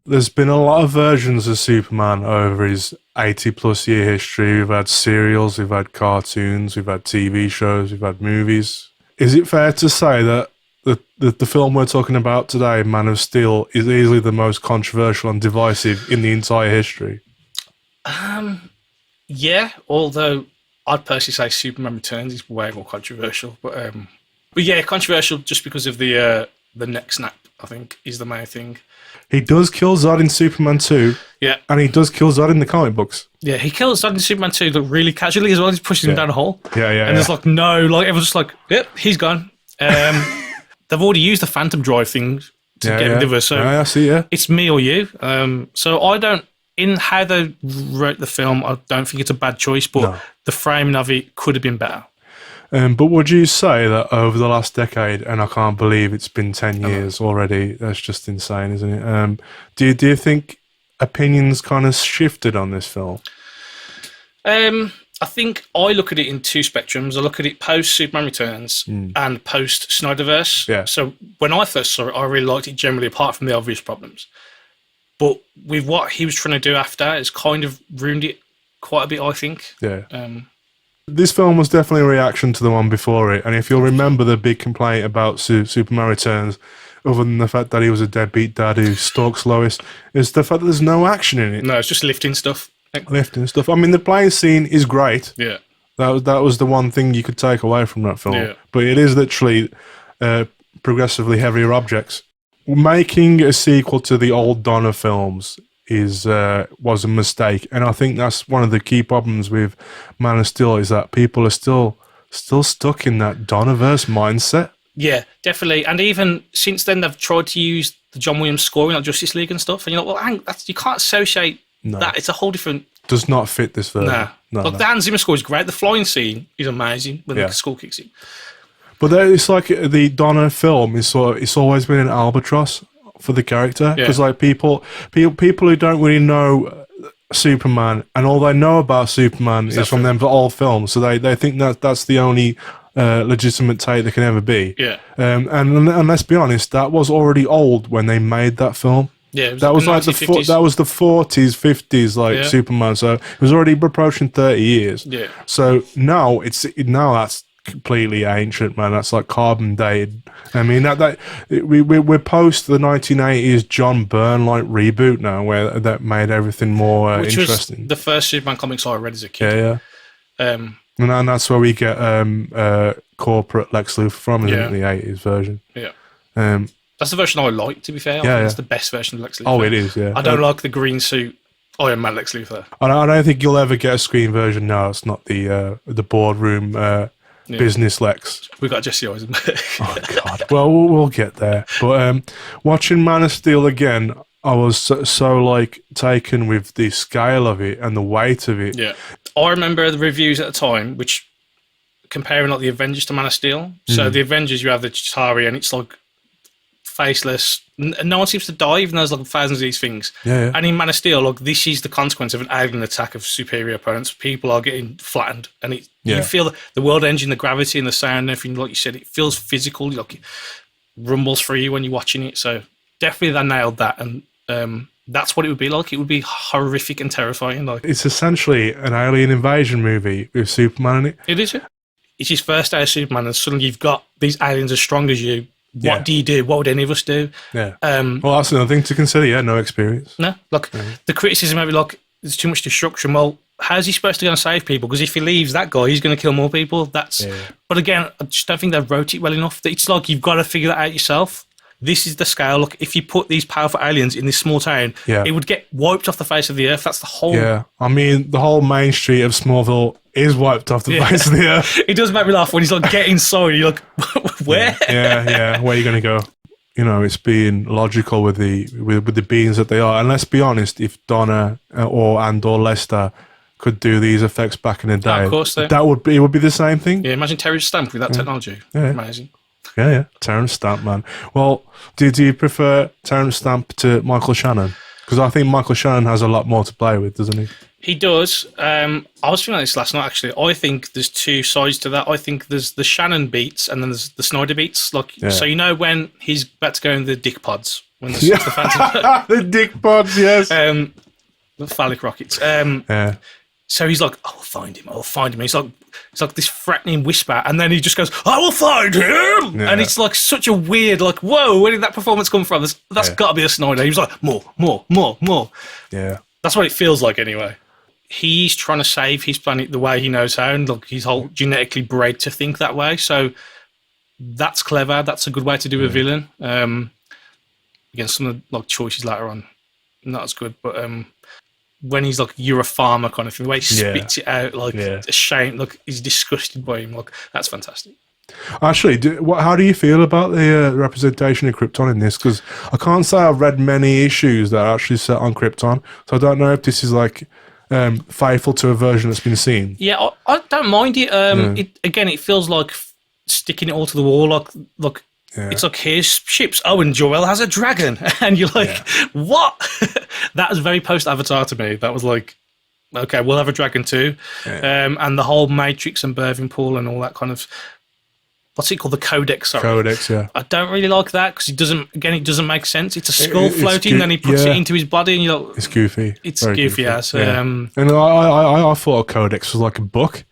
There's been a lot of versions of Superman over his 80-plus year history. We've had serials, we've had cartoons, we've had TV shows, we've had movies. Is it fair to say that the film we're talking about today, Man of Steel, is easily the most controversial and divisive in the entire history? Yeah, although I'd personally say Superman Returns is way more controversial. But yeah, controversial just because of the neck snap, I think, is the main thing. He does kill Zod in Superman 2. Yeah. And he does kill Zod in the comic books. Yeah, he kills Zod in Superman 2 really casually as well. He's pushing him down a hole. Yeah. And there's like, no, like, everyone's just like, yep, he's gone. They've already used the Phantom Drive thing to get rid of her. So I see, it's me or you. So I don't, in how they wrote the film, I don't think it's a bad choice, but the framing of it could have been better. But would you say that over the last decade, and I can't believe it's been 10 years already, that's just insane, isn't it? Do you think opinions kind of shifted on this film? I think I look at it in two spectrums. I look at it post Superman Returns and post Snyderverse. Yeah. So when I first saw it, I really liked it generally, apart from the obvious problems. But with what he was trying to do after, it's kind of ruined it quite a bit, I think. Yeah. This film was definitely a reaction to the one before it, and if you'll remember the big complaint about Superman Returns, other than the fact that he was a deadbeat dad who stalks Lois, is the fact that there's no action in it. No, it's just lifting stuff. Lifting stuff. I mean, the plane scene is great. Yeah. That was the one thing you could take away from that film. Yeah. But it is literally progressively heavier objects. Making a sequel to the old Donner films was a mistake, and I think that's one of the key problems with Man of Steel is that people are still stuck in that Donnerverse mindset. Yeah, definitely. And even since then, they've tried to use the John Williams score in like Justice League and stuff, and you're like, well, you can't associate that. It's a whole different. Does not fit this version. No. The Hans Zimmer score is great. The flying scene is amazing when the score kicks in. But it's like the Donner film is it's always been an albatross for the character, because like people who don't really know Superman, and all they know about Superman is from them old films, so they think that's the only legitimate take there can ever be. And let's be honest, that was already old when they made that film. That was like the 40s, 50s, Superman. So it was already approaching 30 years. So now that's completely ancient, man. That's like carbon dated. I mean, we're post the 1980s John Byrne reboot now, where that made everything more interesting. Was the first Superman comics I read as a kid. And that's where we get corporate Lex Luthor from, isn't it? The 80s version. That's the version I like, to be fair. I think it's the best version of Lex Luthor. Oh, it is. Yeah. I don't like the green suit Iron Man Lex Luthor. I don't think you'll ever get a screen version. No, it's not the boardroom. Business Lex. We got Jesse Eisenberg. Oh God! Well, we'll get there. But watching Man of Steel again, I was so taken with the scale of it and the weight of it. Yeah, I remember the reviews at the time, which comparing the Avengers to Man of Steel. So the Avengers, you have the Chitauri, and it's like faceless. No one seems to die, even though there's thousands of these things. And in Man of Steel, this is the consequence of an alien attack of superior opponents. People are getting flattened, and you feel the world engine, the gravity, and the sound, and everything. Like you said, it feels physical. It rumbles through you when you're watching it. So definitely, they nailed that, and that's what it would be like. It would be horrific and terrifying. It's essentially an alien invasion movie with Superman in it. It is. It's his first day as Superman, and suddenly you've got these aliens as strong as you. What do you do? What would any of us do? Well, that's another thing to consider. No experience. No, the criticism of it, there's too much destruction. Well, how's he supposed to go and save people? Because if he leaves that guy, he's going to kill more people. But again, I just don't think they wrote it well enough. It's you've got to figure that out yourself. This is the scale. If you put these powerful aliens in this small town, it would get wiped off the face of the earth. That's the whole. Yeah, I mean, the whole main street of Smallville is wiped off the face of the earth. It does make me laugh when he's getting inside. You're where? Yeah. Where are you going to go? It's being logical with the beings that they are. And let's be honest, if Donna or Lester could do these effects back in the day, of course, it would be the same thing. Yeah, imagine Terry Stamp with that technology. Amazing. Yeah. Terrence Stamp, man. Well, do you prefer Terrence Stamp to Michael Shannon? Because I think Michael Shannon has a lot more to play with, doesn't he? He does. I was thinking about this last night, actually. I think there's two sides to that. I think there's the Shannon beats and then there's the Snyder beats. Like, so you know when he's about to go in the dick pods. When the Phantom... the dick pods, yes. The phallic rockets. So he's like, I'll find him. It's like this threatening whisper, and then he just goes, I will find him! Yeah. And it's like such a weird, like, whoa, where did that performance come from? That's got to be a Snyder. He was like, more. Yeah. That's what it feels like anyway. He's trying to save his planet the way he knows how, and like he's whole genetically bred to think that way. So that's clever. That's a good way to do a villain. Again, some of the like choices later on, not as good. But when he's like, you're a farmer kind of thing, the way he spits it out, like ashamed, like he's disgusted by him. Like that's fantastic. Actually, how do you feel about the representation of Krypton in this? Because I can't say I've read many issues that are actually set on Krypton, so I don't know if this is like faithful to a version that's been seen. Yeah, I don't mind it. It feels like sticking it all to the wall. Like it's like, here's ships. Oh, and Jor-El has a dragon, and you're like, what? That was very post-Avatar to me. That was like, okay, we'll have a dragon too, and the whole Matrix and birthing pool and all that kind of. What's it called? The Codex. Sorry. Codex, yeah. I don't really like that because it doesn't make sense. It's a skull floating, then he puts it into his body, and you're like, it's goofy. It's goofy, yeah. So, and I thought a Codex was like a book,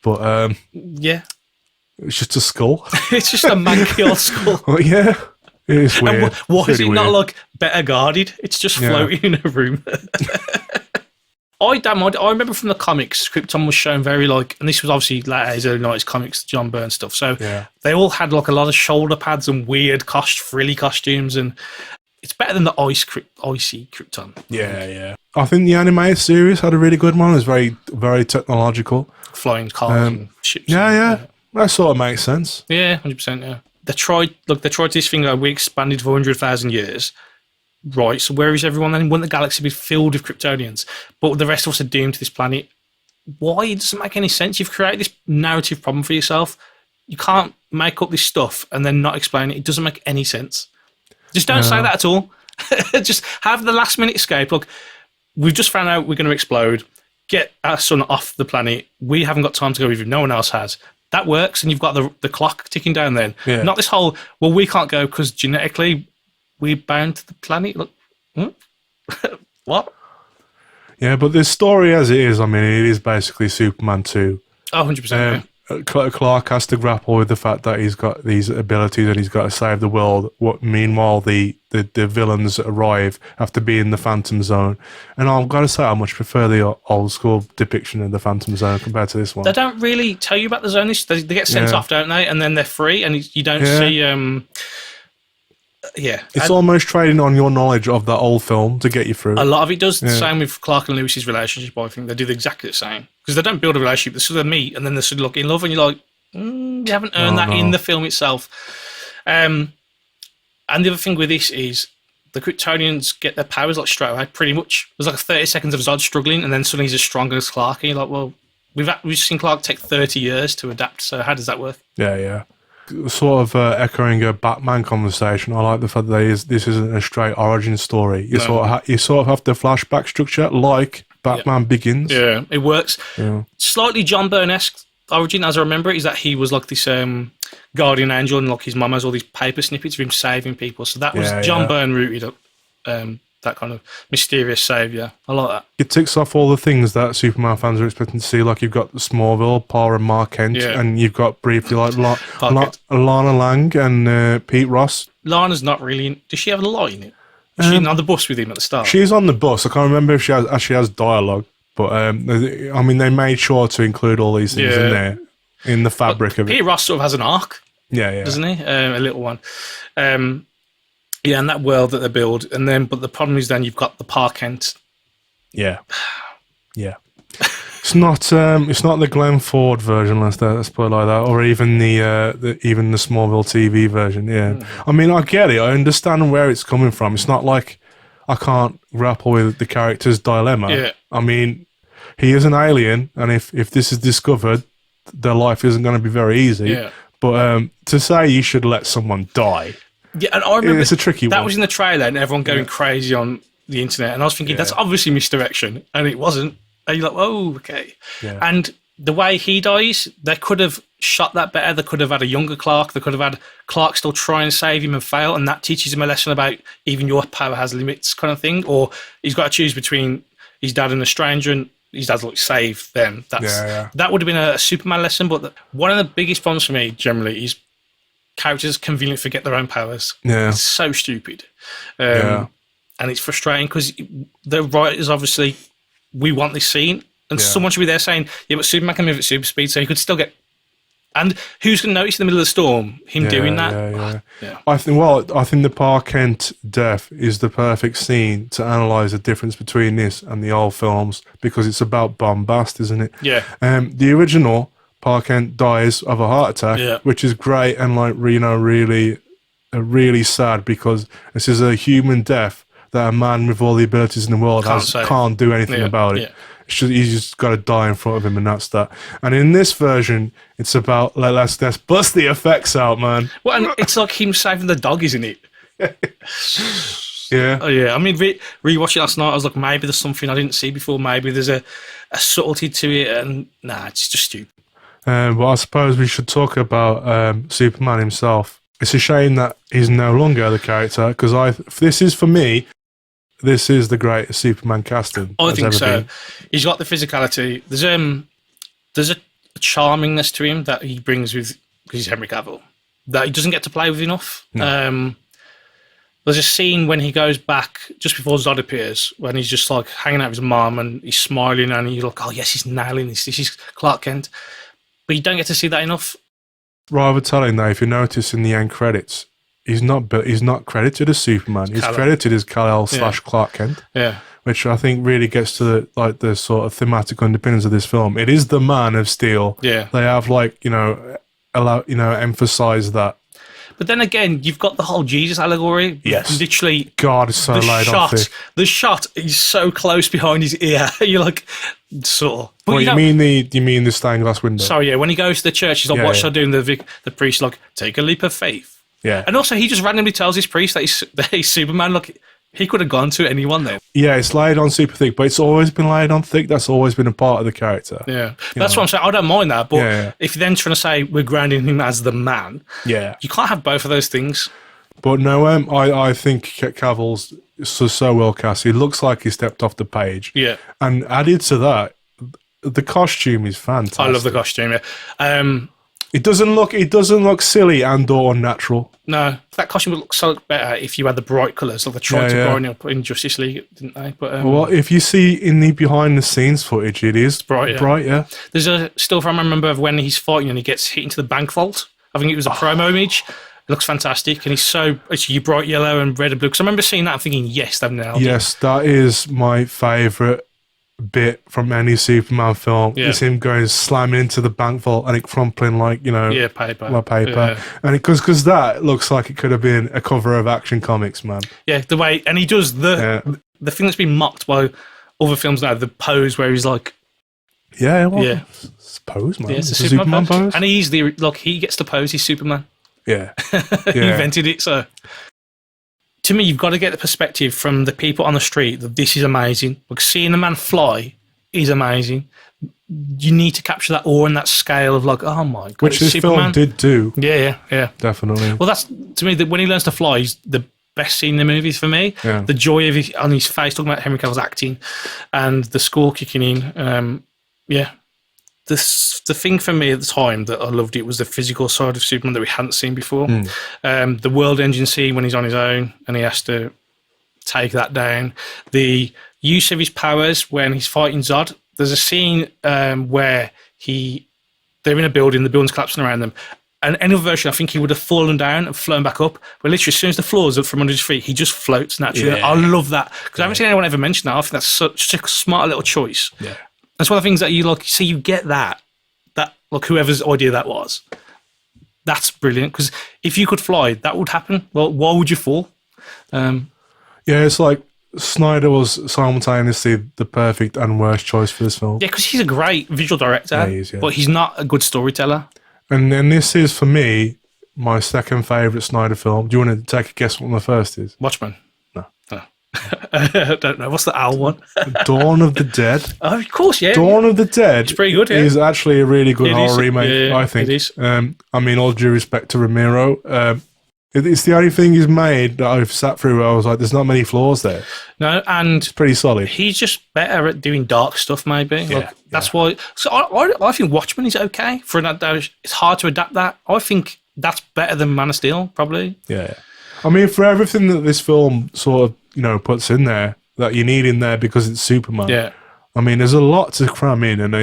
but it's just a skull. It's just a manky old skull. Well, yeah, it is weird. And why is it not like better guarded? It's just floating in a room. I don't mind. I remember from the comics, Krypton was shown very like, and this was obviously later his early 90s comics, John Byrne stuff. So they all had like a lot of shoulder pads and weird frilly costumes, and it's better than the icy Krypton. Yeah. I think the animated series had a really good one. It was very, very technological. Flying cars and ships. Yeah. That sort of makes sense. Yeah, 100%. Yeah. They tried this thing. We expanded for 100,000 years. Right, so where is everyone then? Wouldn't the galaxy be filled with Kryptonians? But the rest of us are doomed to this planet. Why? It doesn't make any sense. You've created this narrative problem for yourself. You can't make up this stuff and then not explain it. It doesn't make any sense. Just don't say that at all. Just have the last minute escape. Look, we've just found out we're going to explode. Get our sun off the planet. We haven't got time to go with you. No one else has. That works, and you've got the clock ticking down then. Yeah. Not this whole, well, we can't go because genetically we're bound to the planet. Look, what? Yeah, but this story as it is, I mean, it is basically Superman 2. Oh, 100%. Clark has to grapple with the fact that he's got these abilities and he's got to save the world. Meanwhile, the villains arrive after being in the Phantom Zone. And I've got to say, I much prefer the old school depiction of the Phantom Zone compared to this one. They don't really tell you about the zone. They get sent off, don't they? And then they're free, and you don't see... It's almost trading on your knowledge of that old film to get you through. A lot of it does. The same with Clark and Lewis's relationship. I think they do exactly the same because they don't build a relationship. They sort of meet and then they sort of look in love, and you're like, you haven't earned that in the film itself. And the other thing with this is the Kryptonians get their powers like straight away. Pretty much, there's like 30 seconds of Zod struggling, and then suddenly he's as strong as Clark. And you're like, well, we've seen Clark take 30 years to adapt. So how does that work? Yeah. Sort of echoing a Batman conversation. I like the fact that this isn't a straight origin story. You sort of have the flashback structure like Batman Begins. Yeah, it works. Yeah. Slightly John Byrne-esque origin, as I remember it, is that he was like this guardian angel, and like his mum has all these paper snippets of him saving people. So that was John Byrne rooted up. That kind of mysterious saviour. I like that. It ticks off all the things that Superman fans are expecting to see. Like you've got Smallville, Pa and Mark Kent, and you've got briefly like Lana Lang and Pete Ross. Lana's not really... Does she have a line in it? Is she on the bus with him at the start? She's on the bus. I can't remember if she actually has dialogue. But, I mean, they made sure to include all these things in there, in the fabric of it. Pete Ross sort of has an arc. Yeah. Doesn't he? A little one. Yeah, and that world that they build, but the problem is then you've got the Pa Kent. Yeah. It's not the Glenn Ford version, let's put it like that, or even the Smallville TV version. Yeah, I mean, I get it. I understand where it's coming from. It's not like I can't grapple with the character's dilemma. Yeah. I mean, he is an alien, and if this is discovered, their life isn't going to be very easy. Yeah. But to say you should let someone die. Yeah, and I remember it's a tricky one. That was in the trailer, and everyone going crazy on the internet, and I was thinking that's obviously misdirection, and it wasn't. And you're like, oh, okay. Yeah. And the way he dies, they could have shot that better. They could have had a younger Clark. They could have had Clark still try and save him and fail, and that teaches him a lesson about even your power has limits, kind of thing. Or he's got to choose between his dad and a stranger, and his dad's like, save them. That would have been a Superman lesson. But one of the biggest problems for me generally is characters conveniently forget their own powers. Yeah. It's so stupid. And it's frustrating because the writers obviously, we want this scene, and someone should be there saying, yeah, but Superman can move at super speed, so he could still get. And who's going to notice in the middle of the storm him doing that? I think the Pa Kent death is the perfect scene to analyze the difference between this and the old films, because it's about bombast, isn't it? Yeah. The original Pa Kent dies of a heart attack, which is great and really sad, because this is a human death that a man with all the abilities in the world can't do anything about it. He's just got to die in front of him, and that's that. And in this version, it's about let's bust the effects out, man. Well, and it's like him saving the dog, isn't it? Yeah. Oh yeah. I mean, rewatching last night, I was like, maybe there's something I didn't see before. Maybe there's a subtlety to it, and it's just stupid. But I suppose we should talk about Superman himself. It's a shame that he's no longer the character, because this is the greatest Superman casting. I think so. He's got the physicality. There's a charmingness to him that he brings with, because he's Henry Cavill, that he doesn't get to play with enough. No. There's a scene when he goes back just before Zod appears, when he's just like hanging out with his mum and he's smiling, and you're like, oh yes, he's nailing this. This is Clark Kent. But you don't get to see that enough. Rather telling though, if you notice in the end credits, he's not credited as Superman. He's credited as Kal-El / Clark Kent. Yeah, which I think really gets to the sort of thematic underpinnings of this film. It is the Man of Steel. Yeah, they have emphasized that. But then again, you've got the whole Jesus allegory. Yes, literally. God, it's so laid on thick. The shot is so close behind his ear. You're like, sort of. Well, you mean the stained glass window? Sorry, yeah. When he goes to the church, he's like, "What should I do?" And the priest's like, "Take a leap of faith." Yeah, and also he just randomly tells his priest that he's Superman. Like, he could have gone to anyone there. Yeah, it's laid on super thick, but it's always been laid on thick. That's always been a part of the character. Yeah, that's what I'm saying. I don't mind that, but if you're then trying to say we're grounding him as the Man, you can't have both of those things. But no, I think Cavill's so well cast. He looks like he stepped off the page. Yeah, and added to that, the costume is fantastic. I love the costume. Yeah. It doesn't look silly and/or unnatural. No, that costume would look so much better if you had the bright colours, like they tried to brighten up in Justice League, didn't they? But well, if you see in the behind-the-scenes footage, it is bright. Yeah. There's a still frame I remember of when he's fighting and he gets hit into the bank vault. I think it was a promo image. It looks fantastic, and it's bright yellow and red and blue. Because I remember seeing that and thinking, yes, they've nailed it. Yes, that is my favourite bit from any Superman film. It's him going slamming into the bank vault and it crumpling paper. And because that looks like it could have been a cover of Action Comics, man. Yeah, the way, and he does the thing that's been mocked by other films now, the pose where he's like, it's a pose, man. Yeah, it's a Superman pose. And he gets to pose, he's Superman. Yeah. He invented it, so. To me, you've got to get the perspective from the people on the street that this is amazing. Like, seeing a man fly is amazing. You need to capture that awe and that scale of like, oh my God, which this Superman. film did do. Yeah. Definitely. Well, that's, to me, when he learns to fly, he's the best scene in the movies for me. Yeah. The joy of on his face, talking about Henry Cavill's acting and the score kicking in. The thing for me at the time that I loved it was the physical side of Superman that we hadn't seen before. The world engine scene when he's on his own and he has to take that down. The use of his powers when he's fighting Zod. There's a scene where they're in a building, the building's collapsing around them. And any other version, I think he would have fallen down and flown back up. But literally, as soon as the floor's up from under his feet, he just floats naturally. Yeah. I love that. Because I haven't seen anyone ever mention that. I think that's such a smart little choice. Yeah. That's one of the things that you like. See, you get that like whoever's idea that was. That's brilliant because if you could fly, that would happen. Well, why would you fall? It's like Snyder was simultaneously the perfect and worst choice for this film. Yeah, because he's a great visual director, but he's not a good storyteller. And then this is for me my second favourite Snyder film. Do you want to take a guess what my first is? Watchmen. No. I don't know. What's the owl one? Dawn of the Dead. Oh, of course, yeah. Dawn of the Dead. It's pretty good, yeah. Is actually a really good horror remake, yeah, I think. It is. I mean, all due respect to Ramiro, it's the only thing he's made that I've sat through where I was like, there's not many flaws there. No, and it's pretty solid. He's just better at doing dark stuff, maybe. That's why. So I think Watchmen is okay for an adaptation. It's hard to adapt that. I think that's better than Man of Steel, probably. Yeah. I mean, for everything that this film sort of, puts in there that you need in there because it's Superman. Yeah. I mean, there's a lot to cram in, and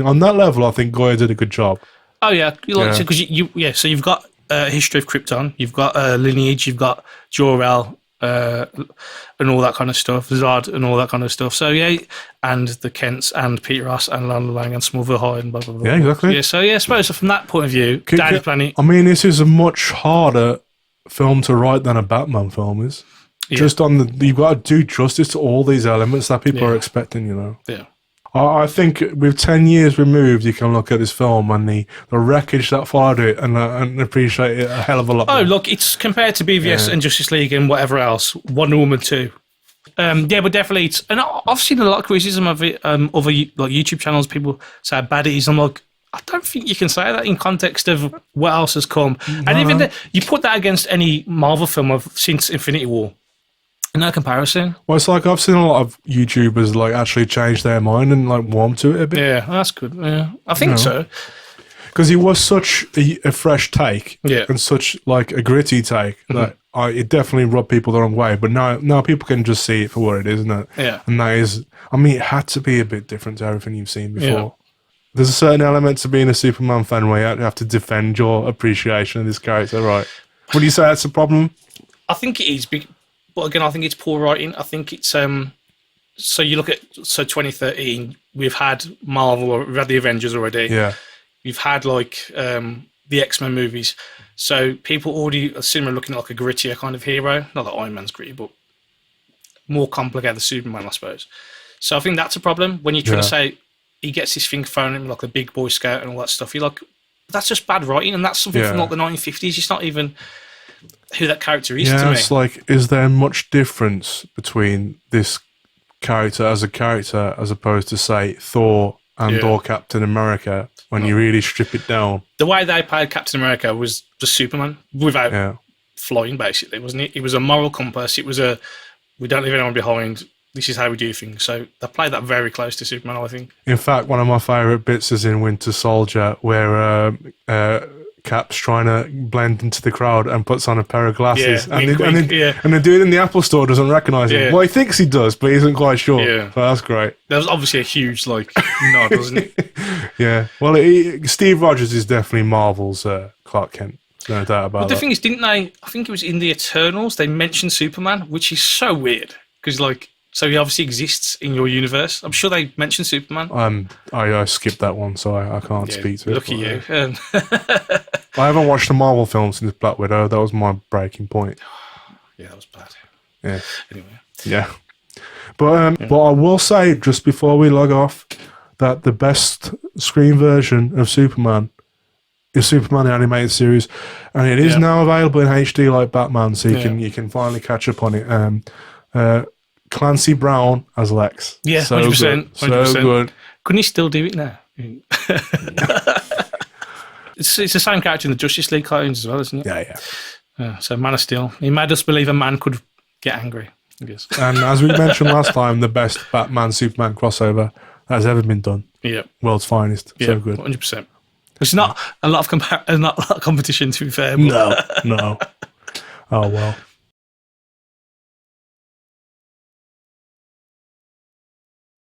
on that level, I think Goya did a good job. Oh yeah, because so you've got history of Krypton, you've got lineage, you've got Jor-El, and all that kind of stuff, Zod and all that kind of stuff. So yeah, and the Kents and Peter Ross and Lana Lang and Smallville High and blah blah blah. Yeah, exactly. Yeah, so yeah, I suppose from that point of view, Daily Planet. I mean, this is a much harder film to write than a Batman film is. Yeah. Just you've got to do justice to all these elements that people are expecting, Yeah. I think with 10 years removed, you can look at this film and the wreckage that followed it and appreciate it a hell of a lot more. Oh, look, it's compared to BVS and Justice League and whatever else, Wonder Woman 2. Yeah, but definitely, and I've seen a lot of criticism of it, other like YouTube channels, people say bad it is. I'm like, I don't think you can say that in context of what else has come. No. And even you put that against any Marvel film since Infinity War. No comparison. Well, it's like I've seen a lot of YouTubers like actually change their mind and like warm to it a bit. Yeah, that's good. Yeah, I think so. Because it was such a fresh take, and such like a gritty take that it definitely rubbed people the wrong way. But now people can just see it for what it is, isn't it? Yeah. And that is, I mean, it had to be a bit different to everything you've seen before. Yeah. There's a certain element to being a Superman fan where you have to defend your appreciation of this character, right? Would you say that's a problem? I think it is. But again, I think it's poor writing. I think it's so you look at 2013, we've had Marvel, we've had the Avengers already. Yeah. We've had like the X-Men movies. So people already are similar looking at like a grittier kind of hero. Not that Iron Man's gritty, but more complicated Superman, I suppose. So I think that's a problem when you're trying to say he gets his thing thrown at him like a big Boy Scout and all that stuff. You're like, that's just bad writing, and that's something from like the 1950s. It's not even who that character is to me. It's like, is there much difference between this character as opposed to, say, Thor and or Captain America when you really strip it down? The way they played Captain America was just Superman without flying, basically, wasn't it? It was a moral compass. It was we don't leave anyone behind. This is how we do things. So they played that very close to Superman, I think. In fact, one of my favourite bits is in Winter Soldier where Cap's trying to blend into the crowd and puts on a pair of glasses. And the dude in the Apple store doesn't recognise him. Well, he thinks he does, but he isn't quite sure. Yeah. So that's great. That was obviously a huge nod, wasn't it? Yeah. Well, Steve Rogers is definitely Marvel's Clark Kent. No doubt about that. But the thing is, didn't they, I think it was in the Eternals, they mentioned Superman, which is so weird. Because, so he obviously exists in your universe. I'm sure they mentioned Superman. I skipped that one, so I can't speak to it. Lucky you. I haven't watched a Marvel film since Black Widow. That was my breaking point. Yeah, that was bad. Yeah. Anyway. Yeah. But I will say, just before we log off, that the best screen version of Superman is Superman the Animated Series, and it is now available in HD like Batman, so you can finally catch up on it. Clancy Brown as Lex. Yeah, so 100%. Good. So good. Couldn't he still do it now? It's the same character in the Justice League cartoons as well, isn't it? Yeah. So Man of Steel. He made us believe a man could get angry, I guess. And as we mentioned last time, the best Batman-Superman crossover that has ever been done. Yeah. World's finest. Yeah, so good. 100%. It's not a lot of competition, to be fair. But No. Oh, well.